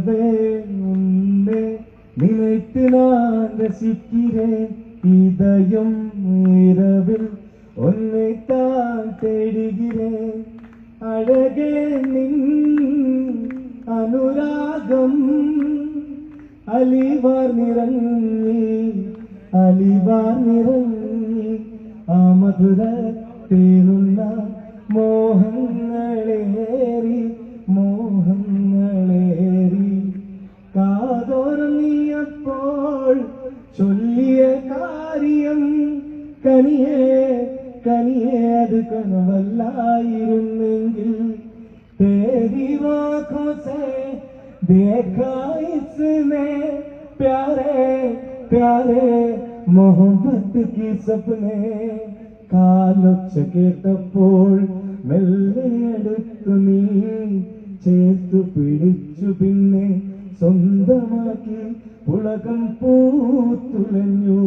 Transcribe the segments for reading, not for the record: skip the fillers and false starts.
நிலவே உன்னை நினைத்து நான் ரசிக்கிறேன் இதயம் இரவில் உன்னைத்தான் தேடுகிறேன் அழகே நின் അനുരാഗം അലിവാർ നിറങ്ങി ആ മധുര തേരുന്ന മോഹങ്ങളേറി കാതോർന്നിയപ്പോൾ ചൊല്ലിയ കാര്യം കനിയേ അത് കനവല്ലായിരുന്നെങ്കിൽ तेरी आँखों से देखा इसने प्यारे प्यारे मोहब्बत की सपने കാലൊച്ച കേട്ടപ്പോൾ മെല്ലെ അടുത്തു നീ ചേർത്തു പിടിച്ചു പിന്നെ സ്വന്തമാക്കി പുളകം പൂത്തുലഞ്ഞു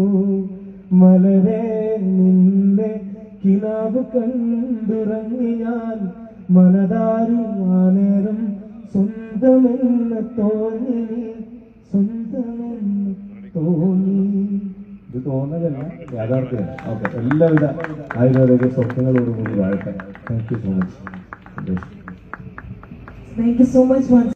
മലരെ നിന്നെ കിനാവ് കണ്ടുറങ്ങിയാൽ മനതാരിൽ ആ നേരം സ്വന്തമെന്ന് തോന്നി ഇത് തോന്നലല്ല യാഥാർത്ഥ്യമാണ്. ഓക്കെ, എല്ലാവിധ ആയുർവേദിക സ്വപ്നങ്ങളോടുകൂടി വാഴട്ടെ. Thank you so much. Thank you so much once